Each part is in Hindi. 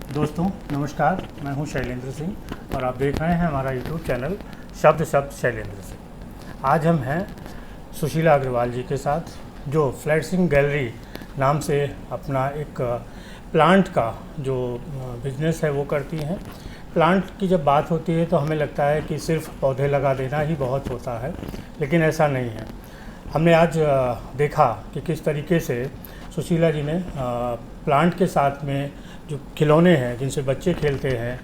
दोस्तों नमस्कार, मैं हूं शैलेंद्र सिंह और आप देख रहे हैं हमारा यूट्यूब चैनल शब्द शब्द शैलेंद्र सिंह। आज हम हैं सुशीला अग्रवाल जी के साथ, जो फ्लैट्सिंग गैलरी नाम से अपना एक प्लांट का जो बिजनेस है वो करती हैं। प्लांट की जब बात होती है तो हमें लगता है कि सिर्फ पौधे लगा देना ही बहुत होता है, लेकिन ऐसा नहीं है। हमने आज देखा कि किस तरीके से सुशीला जी ने प्लांट के साथ में जो खिलौने हैं जिनसे बच्चे खेलते हैं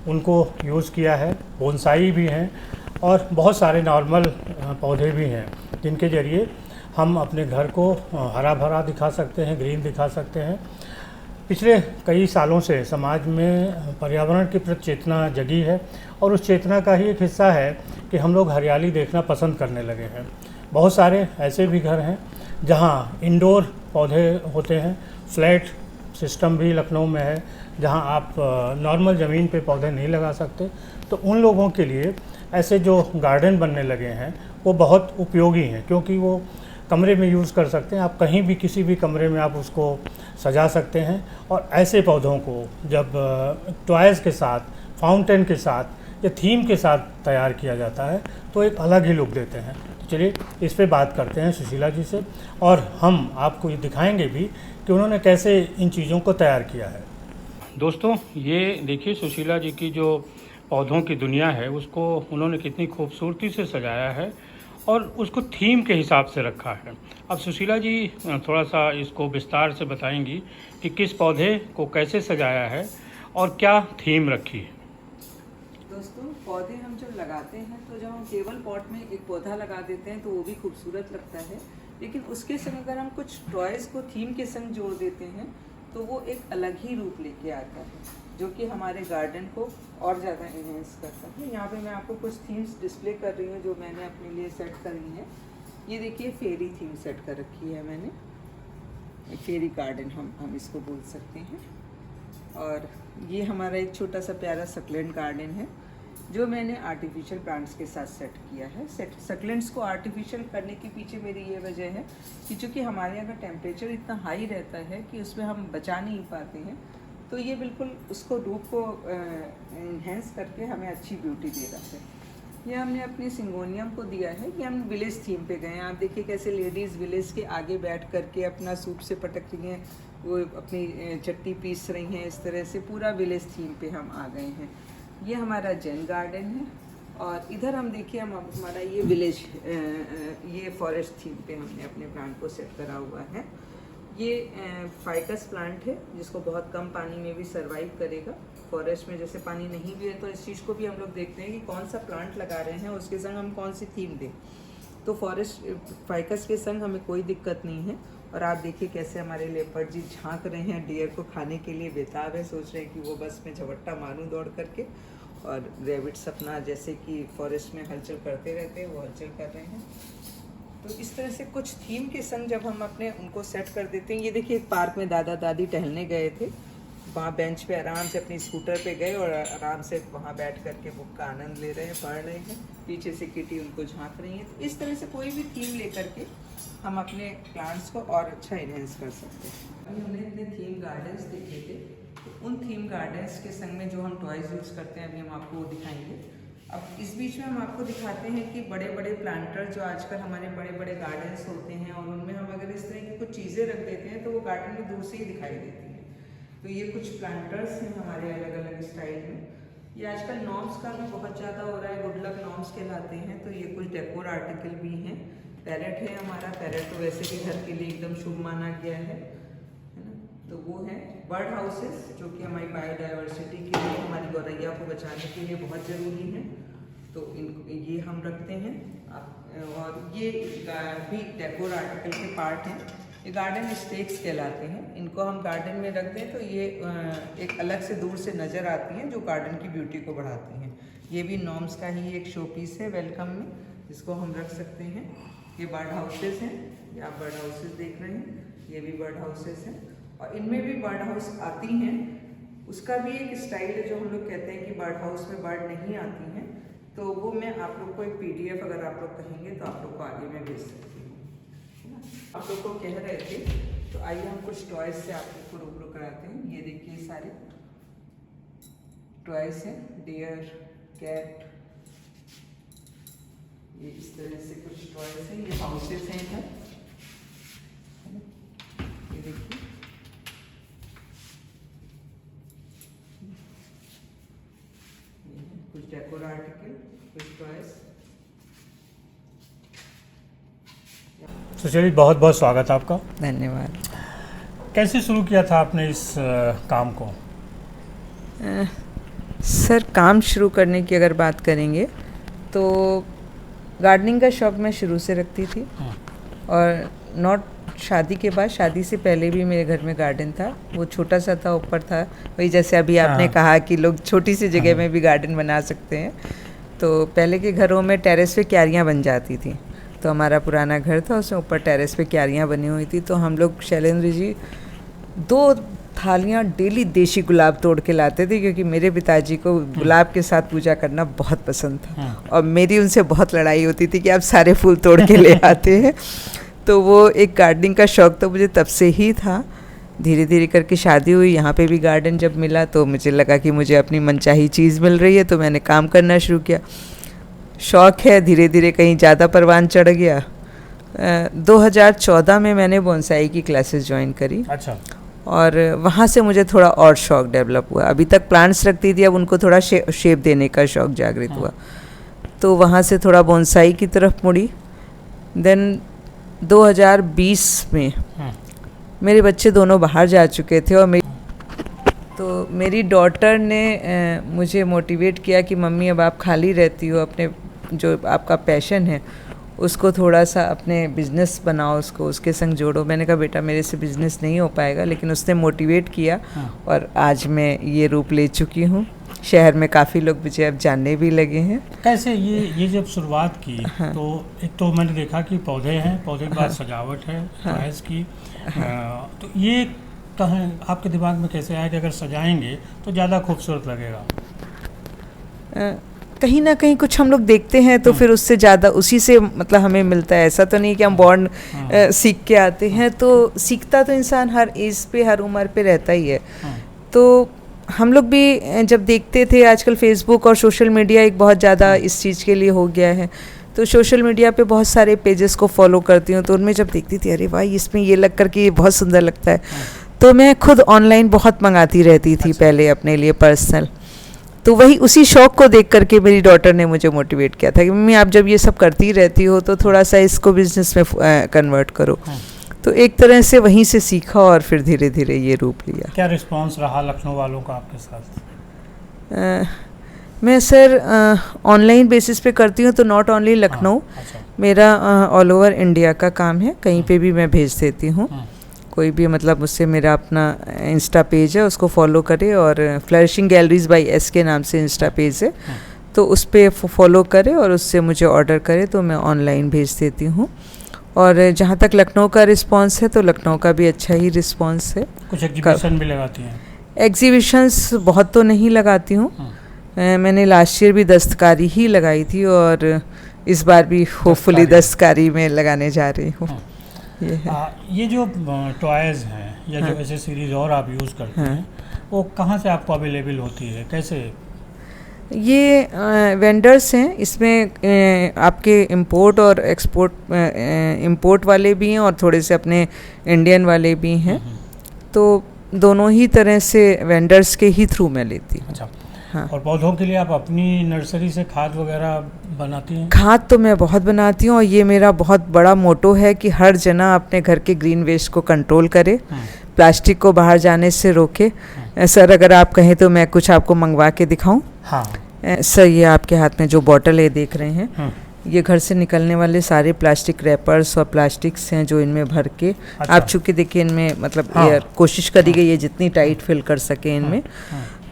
उनको यूज़ किया है। बोनसाई भी हैं और बहुत सारे नॉर्मल पौधे भी हैं जिनके ज़रिए हम अपने घर को हरा भरा दिखा सकते हैं, ग्रीन दिखा सकते हैं। पिछले कई सालों से समाज में पर्यावरण के प्रति चेतना जगी है और उस चेतना का ही एक हिस्सा है कि हम लोग हरियाली देखना पसंद करने लगे हैं। बहुत सारे ऐसे भी घर हैं जहाँ इंडोर पौधे होते हैं। फ्लैट सिस्टम भी लखनऊ में है जहाँ आप नॉर्मल ज़मीन पे पौधे नहीं लगा सकते। तो उन लोगों के लिए ऐसे जो गार्डन बनने लगे हैं वो बहुत उपयोगी हैं, क्योंकि वो कमरे में यूज़ कर सकते हैं। आप कहीं भी किसी भी कमरे में आप उसको सजा सकते हैं। और ऐसे पौधों को जब टॉयज़ के साथ, फाउंटेन के साथ या थीम के साथ तैयार किया जाता है तो एक अलग ही लुक देते हैं। तो चलिए इस पे बात करते हैं सुशीला जी से, और हम आपको ये दिखाएंगे भी कि उन्होंने कैसे इन चीज़ों को तैयार किया है। दोस्तों ये देखिए सुशीला जी की जो पौधों की दुनिया है उसको उन्होंने कितनी खूबसूरती से सजाया है और उसको थीम के हिसाब से रखा है। अब सुशीला जी थोड़ा सा इसको विस्तार से बताएंगी कि किस पौधे को कैसे सजाया है और क्या थीम रखी है। दोस्तों पौधे हम जब लगाते हैं तो जब हम टेबल पॉट में एक पौधा लगा देते हैं तो वो भी खूबसूरत लगता है, लेकिन उसके संग अगर हम कुछ टॉयज़ को थीम के संग जोड़ देते हैं तो वो एक अलग ही रूप लेके आता है, जो कि हमारे गार्डन को और ज़्यादा इन्हेंस करता है। यहाँ पे मैं आपको कुछ थीम्स डिस्प्ले कर रही हूँ जो मैंने अपने लिए सेट करी हैं। ये देखिए फेरी थीम सेट कर रखी है मैंने, फेरी गार्डन हम इसको बोल सकते हैं। और ये हमारा एक छोटा सा प्यारा सक्लेंट गार्डन है जो मैंने आर्टिफिशियल प्लांट्स के साथ सेट किया है। सक्लेंट्स को आर्टिफिशियल करने के पीछे मेरी ये वजह है कि चूँकि हमारे यहाँ का टेम्परेचर इतना हाई रहता है कि उसमें हम बचा नहीं पाते हैं, तो ये बिल्कुल उसको रूप को इन्हेंस करके हमें अच्छी ब्यूटी दे रहा है। ये हमने अपने सिंगोनियम को दिया है कि हम विलेज थीम पे गए हैं। आप देखिए कैसे लेडीज़ विलेज के आगे बैठ करके अपना सूप से पटक रही हैं, वो अपनी चट्टी पीस रही हैं। इस तरह से पूरा विलेज थीम पे हम आ गए हैं। ये हमारा जैन गार्डन है और इधर हम देखिए हम हमारा ये विलेज ये फॉरेस्ट थीम पे हमने अपने प्लांट को सेट करा हुआ है। ये फाइकस प्लांट है जिसको बहुत कम पानी में भी सरवाइव करेगा। फॉरेस्ट में जैसे पानी नहीं भी है तो इस चीज़ को भी हम लोग देखते हैं कि कौन सा प्लांट लगा रहे हैं उसके संग हम कौन सी थीम दें। तो फॉरेस्ट फाइकस के संग हमें कोई दिक्कत नहीं है। और आप देखिए कैसे हमारे लेपर्ड जी झांक रहे हैं, डियर को खाने के लिए बेताब है, सोच रहे हैं कि वो बस में झपट्टा मारूं दौड़ करके। और रैबिट्स अपना जैसे कि फॉरेस्ट में हलचल करते रहते हैं वो हलचल कर रहे हैं। तो इस तरह से कुछ थीम के संग जब हम अपने उनको सेट कर देते हैं। ये देखिए एक पार्क में दादा दादी टहलने गए थे, वहाँ बेंच पे आराम से अपनी स्कूटर पे गए और आराम से वहाँ बैठ करके बुक का आनंद ले रहे हैं, पढ़ रहे हैं। पीछे से किटी उनको झांक रही है। तो इस तरह से कोई भी थीम लेकर के हम अपने प्लांट्स को और अच्छा इन्हेंस कर सकते हैं। अभी हमने इतने थीम गार्डन्स देखे थे, तो उन थीम गार्डन्स के संग में जो हम टॉयज़ यूज़ करते हैं अभी हम आपको वो दिखाएंगे। अब इस बीच में हम आपको दिखाते हैं कि बड़े बड़े प्लांटर जो आजकल हमारे बड़े बड़े गार्डन्स होते हैं और उनमें हम अगर इस तरह की कुछ चीज़ें रख देते हैं तो वो गार्डन में दूर से ही दिखाई देती हैं। तो ये कुछ प्लांटर्स हैं हमारे अलग अलग स्टाइल में। ये आजकल नॉर्म्स का भी बहुत ज़्यादा हो रहा है, गुड लक नॉर्म्स कहलाते हैं। तो ये कुछ डेकोर आर्टिकल भी हैं। पैरेट है हमारा, पैरेट तो वैसे भी घर के लिए एकदम शुभ माना गया है ना। तो वो है बर्ड हाउसेस जो कि हमारी बायोडाइवर्सिटी के लिए, हमारी गौरैया को बचाने के लिए बहुत ज़रूरी है। तो ये हम रखते हैं। और ये भी डेकोर आर्टिकल के पार्ट हैं। ये गार्डन स्टेक्स कहलाते हैं। इनको हम गार्डन में रख दें तो ये एक अलग से दूर से नज़र आती हैं जो गार्डन की ब्यूटी को बढ़ाती हैं। ये भी नॉर्म्स का ही एक शो पीस है वेलकम में, जिसको हम रख सकते हैं। ये बर्ड हाउसेस हैं, ये आप बर्ड हाउसेस देख रहे हैं, ये भी बर्ड हाउसेस हैं। और इनमें भी बर्ड हाउस आती हैं, उसका भी एक स्टाइल है जो हम लोग कहते हैं कि बर्ड हाउस में बर्ड नहीं आती हैं। तो वो मैं आप लोग को एक PDF अगर आप लोग कहेंगे तो आप लोग को आगे मैं भेज सकती हूँ, है ना। आप लोग को कह रहे थे तो आइए हम कुछ टॉयज़ से आप लोग को रूबरू कराते हैं। ये देखिए सारे टॉयज है, डियर, कैट, ये इस तरह से कुछ टॉयज है। ये हाउसेस हैं इधर, ये देखिए, कुछ डेकोर आर्टिकल, कुछ टॉयज। सुशील जी, बहुत बहुत स्वागत आपका। धन्यवाद। कैसे शुरू किया था आपने इस काम को? सर, काम शुरू करने की अगर बात करेंगे तो गार्डनिंग का शौक़ मैं शुरू से रखती थी, और नॉट शादी के बाद, शादी से पहले भी मेरे घर में गार्डन था। वो छोटा सा था, ऊपर था, वही जैसे अभी आपने कहा कि लोग छोटी सी जगह में भी गार्डन बना सकते हैं। तो पहले के घरों में टेरेस पे क्यारियाँ बन जाती थी, तो हमारा पुराना घर था, उसमें ऊपर टेरेस पे क्यारियाँ बनी हुई थी। तो हम लोग, शैलेंद्र जी, 2 थालियाँ डेली देशी गुलाब तोड़ के लाते थे, क्योंकि मेरे पिताजी को गुलाब के साथ पूजा करना बहुत पसंद था, और मेरी उनसे बहुत लड़ाई होती थी कि आप सारे फूल तोड़ के ले आते हैं। तो वो एक गार्डनिंग का शौक़ तो मुझे तब से ही था। धीरे धीरे करके शादी हुई, यहाँ पे भी गार्डन जब मिला तो मुझे लगा कि मुझे अपनी मनचाही चीज़ मिल रही है, तो मैंने काम करना शुरू किया। शौक़ है, धीरे धीरे कहीं ज़्यादा परवान चढ़ गया। 2014 में मैंने बोनसाई की क्लासेस ज्वाइन करी। अच्छा। और वहाँ से मुझे थोड़ा और शौक़ डेवलप हुआ। अभी तक प्लांट्स रखती थी, अब उनको थोड़ा शेप देने का शौक़ जागृत हुआ, तो वहाँ से थोड़ा बोनसाई की तरफ मुड़ी। देन 2020 में मेरे बच्चे दोनों बाहर जा चुके थे, और मेरी डॉटर ने मुझे मोटिवेट किया कि मम्मी, अब आप खाली रहती हो, अपने जो आपका पैशन है उसको थोड़ा सा अपने बिज़नेस बनाओ, उसको उसके संग जोड़ो। मैंने कहा, बेटा मेरे से बिज़नेस नहीं हो पाएगा, लेकिन उसने मोटिवेट किया, और आज मैं ये रूप ले चुकी हूँ। शहर में काफ़ी लोग मुझे अब जानने भी लगे हैं। कैसे ये जब शुरुआत की, तो एक तो मैंने देखा कि पौधे हैं, पौधे के बाद सजावट है टॉयज की, तो ये कहाँ आपके दिमाग में कैसे आया कि अगर सजाएंगे तो ज़्यादा खूबसूरत लगेगा? कहीं ना कहीं कुछ हम लोग देखते हैं तो फिर उससे ज़्यादा उसी से मतलब हमें मिलता है। ऐसा तो नहीं कि हम बॉर्न सीख के आते हैं, तो सीखता तो इंसान हर एज पे, हर उम्र पे रहता ही है। तो हम लोग भी जब देखते थे, आजकल फेसबुक और सोशल मीडिया एक बहुत ज़्यादा इस चीज़ के लिए हो गया है, तो सोशल मीडिया पे बहुत सारे पेजेस को फॉलो करती हूँ, तो उनमें जब देखती थी, अरे भाई इसमें ये लग कर के ये बहुत सुंदर लगता है, तो मैं खुद ऑनलाइन बहुत मंगाती रहती थी पहले अपने लिए पर्सनल। तो वही उसी शौक़ को देख करके मेरी डॉटर ने मुझे मोटिवेट किया था कि मम्मी, आप जब ये सब करती रहती हो तो थोड़ा सा इसको बिजनेस में कन्वर्ट करो। तो एक तरह से वहीं से सीखा, और फिर धीरे धीरे ये रूप लिया। क्या रिस्पांस रहा लखनऊ वालों का आपके साथ? मैं सर ऑनलाइन बेसिस पे करती हूँ, तो नॉट ओनली लखनऊ, मेरा ऑल ओवर इंडिया का काम है, कहीं पे भी मैं भेज देती हूँ। कोई भी मतलब मुझसे, मेरा अपना इंस्टा पेज है, उसको फॉलो करे, और फ्लरिशिंग गैलरीज बाय एस के नाम से इंस्टा पेज है, तो उस पर फॉलो करे और उससे मुझे ऑर्डर करे, तो मैं ऑनलाइन भेज देती हूँ। और जहाँ तक लखनऊ का रिस्पांस है, तो लखनऊ का भी अच्छा ही रिस्पांस है। कुछ एग्जीबिशन भी लगाती हैं? एग्जीबिशंस बहुत तो नहीं लगाती हूँ, मैंने लास्ट ईयर भी दस्तकारी ही लगाई थी, और इस बार भी होपफुली दस्तकारी में लगाने जा रही हूँ। ये जो टॉयज़ हैं या जो ऐसे सीरीज़ और आप यूज़ करते हैं, वो कहाँ से आपको अवेलेबल होती है, कैसे? ये वेंडर्स हैं, इसमें आपके इंपोर्ट और एक्सपोर्ट, इंपोर्ट वाले भी हैं और थोड़े से अपने इंडियन वाले भी हैं, तो दोनों ही तरह से वेंडर्स के ही थ्रू मैं लेती हूँ। अच्छा। हाँ। और पौधों के लिए आप अपनी नर्सरी से खाद वगैरह बनाती हैं? खाद तो मैं बहुत बनाती हूँ, और ये मेरा बहुत बड़ा मोटो है कि हर जना अपने घर के ग्रीन वेस्ट को कंट्रोल करे, प्लास्टिक को बाहर जाने से रोके। सर, अगर आप कहें तो मैं कुछ आपको मंगवा के दिखाऊं? हाँ। सर, ये आपके हाथ में जो बॉटल है देख रहे हैं, ये घर से निकलने वाले सारे प्लास्टिक रैपर्स और प्लास्टिक्स हैं जो इनमें भर के, अच्छा। आप चूँकि देखिए इनमें मतलब एयर कोशिश करी गई है जितनी टाइट फिल कर सके इनमें,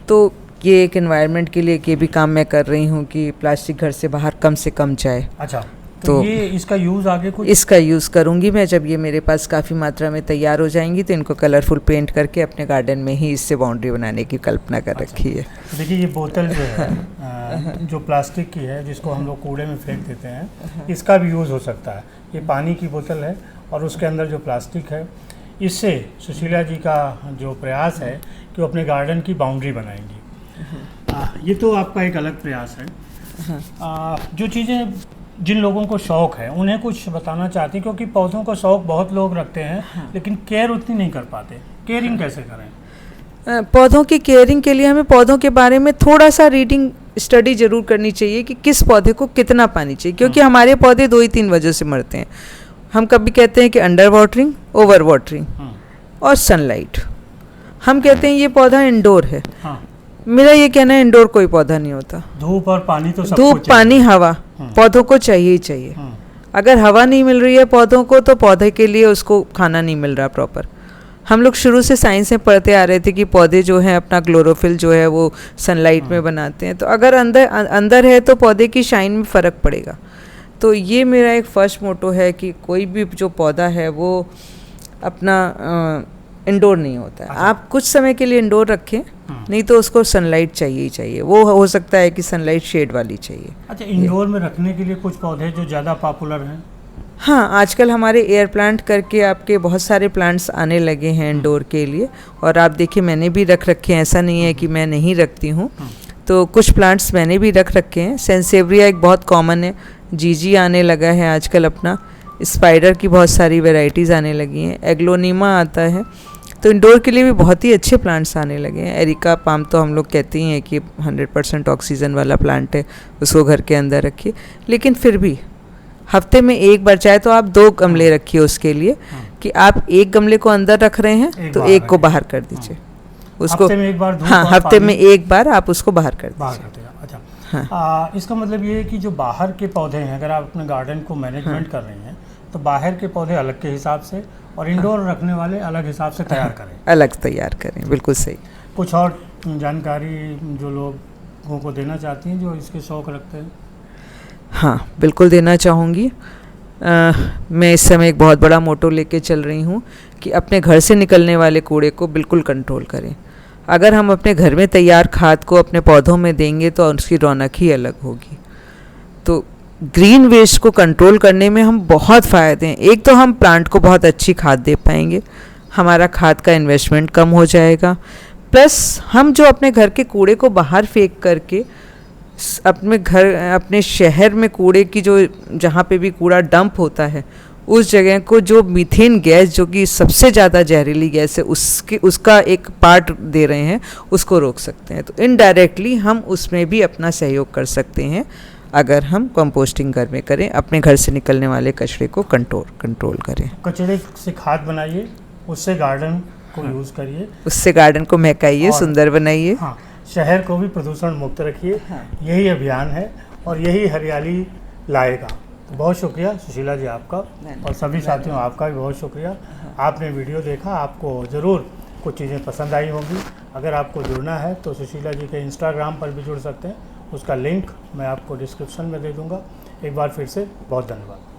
तो ये एक एनवायरनमेंट के लिए ये भी काम मैं कर रही हूँ कि प्लास्टिक घर से बाहर कम से कम जाए। अच्छा, तो ये इसका यूज़ आगे कुछ? इसका यूज़ करूँगी मैं, जब ये मेरे पास काफ़ी मात्रा में तैयार हो जाएंगी तो इनको कलरफुल पेंट करके अपने गार्डन में ही इससे बाउंड्री बनाने की कल्पना कर रखी है। तो देखिए, ये बोतल जो है जो प्लास्टिक की है, जिसको हम लोग कूड़े में फेंक देते हैं, इसका भी यूज़ हो सकता है। ये पानी की बोतल है और उसके अंदर जो प्लास्टिक है, इससे सुशीला जी का जो प्रयास है कि वो अपने गार्डन की बाउंड्री बनाएंगी। ये तो आपका एक अलग प्रयास है। हाँ। जो चीज़ें जिन लोगों को शौक है उन्हें कुछ बताना चाहती, क्योंकि पौधों का शौक बहुत लोग रखते हैं, हाँ। लेकिन केयर उतनी नहीं कर पाते। केयरिंग कैसे करें? पौधों की केयरिंग के लिए हमें पौधों के बारे में थोड़ा सा रीडिंग स्टडी जरूर करनी चाहिए कि किस पौधे को कितना पानी चाहिए, क्योंकि हमारे पौधे 2 ही 3 वजह से मरते हैं। हम कभी कहते हैं कि अंडर वाटरिंग, ओवर वाटरिंग और सनलाइट। हम कहते हैं ये पौधा इंडोर है। हाँ। मेरा ये कहना है इंडोर कोई पौधा नहीं होता। धूप और पानी तो सबको धूप, पानी, हवा हाँ। पौधों को चाहिए ही चाहिए। अगर हवा नहीं मिल रही है पौधों को तो पौधे के लिए उसको खाना नहीं मिल रहा प्रॉपर। हम लोग शुरू से साइंस में पढ़ते आ रहे थे कि पौधे जो हैं अपना क्लोरोफिल जो है वो सनलाइट में बनाते हैं, तो अगर अंदर है तो पौधे की शाइन में फ़र्क पड़ेगा। तो ये मेरा एक फर्स्ट मोटो है कि कोई भी जो पौधा है वो अपना इंडोर नहीं होता है। अच्छा। आप कुछ समय के लिए इंडोर रखें, नहीं तो उसको सनलाइट चाहिए ही चाहिए। वो हो सकता है कि सनलाइट शेड वाली चाहिए। अच्छा, इंडोर में रखने के लिए कुछ पौधे जो ज़्यादा पॉपुलर हैं? हाँ, आजकल हमारे एयर प्लांट करके आपके बहुत सारे प्लांट्स आने लगे हैं इंडोर के लिए, और आप देखिए मैंने भी रख रखे हैं, ऐसा नहीं है कि मैं नहीं रखती हूँ। तो कुछ प्लांट्स मैंने भी रख रखे हैं। सेंसेवरिया एक बहुत कॉमन है, जीजी आने लगा है आजकल अपना, स्पाइडर की बहुत सारी वैरायटीज़ आने लगी हैं, एग्लोनीमा आता है। तो इंडोर के लिए भी बहुत ही अच्छे प्लांट्स आने लगे हैं। एरिका पाम तो हम लोग कहते ही हैं कि 100% ऑक्सीजन वाला प्लांट है, उसको घर के अंदर रखिए। लेकिन फिर भी हफ्ते में एक बार, चाहे तो आप 2 गमले रखिए उसके लिए, कि आप एक गमले को अंदर रख रहे हैं तो एक को बाहर कर दीजिए उसको। हफ्ते में एक बार धूप हाँ, और हफ्ते में पानी एक बार आप उसको बाहर कर बाहर दीजिए। कर देगा। अच्छा। हाँ। इसका मतलब ये है कि जो बाहर के पौधे हैं, अगर आप अपने गार्डन को मैनेजमेंट कर रही हैं तो बाहर के पौधे अलग के हिसाब से और इंडोर रखने वाले अलग हिसाब से तैयार करें। अलग तैयार करें, बिल्कुल सही। कुछ और जानकारी जो लोगों को देना चाहती हैं जो इसके शौक रखते हैं? हाँ, बिल्कुल देना चाहूँगी। मैं इस समय एक बहुत बड़ा मोटो लेके चल रही हूँ कि अपने घर से निकलने वाले कूड़े को बिल्कुल कंट्रोल करें। अगर हम अपने घर में तैयार खाद को अपने पौधों में देंगे तो उसकी रौनक ही अलग होगी। तो ग्रीन वेस्ट को कंट्रोल करने में हम बहुत फ़ायदे हैं। एक तो हम प्लांट को बहुत अच्छी खाद दे पाएंगे, हमारा खाद का इन्वेस्टमेंट कम हो जाएगा, प्लस हम जो अपने घर के कूड़े को बाहर फेंक करके अपने शहर में कूड़े की जो जहाँ पे भी कूड़ा डंप होता है उस जगह को जो मीथेन गैस जो कि सबसे ज़्यादा जहरीली गैस है उसका एक पार्ट दे रहे हैं, उसको रोक सकते हैं। तो इनडायरेक्टली हम उसमें भी अपना सहयोग कर सकते हैं अगर हम कंपोस्टिंग घर में करें, अपने घर से निकलने वाले कचरे को कंट्रोल करें। कचरे से खाद बनाइए, उससे गार्डन को यूज़ करिए, उससे गार्डन को महकाइए, सुंदर बनाइए। हाँ, शहर को भी प्रदूषण मुक्त रखिए। हाँ। यही अभियान है और यही हरियाली लाएगा। तो बहुत शुक्रिया सुशीला जी आपका, और सभी साथियों आपका भी बहुत शुक्रिया। आपने वीडियो देखा, आपको ज़रूर कुछ चीज़ें पसंद आई होंगी। अगर आपको जुड़ना है तो सुशीला जी के इंस्टाग्राम पर भी जुड़ सकते हैं, उसका लिंक मैं आपको डिस्क्रिप्शन में दे दूँगा। एक बार फिर से बहुत धन्यवाद।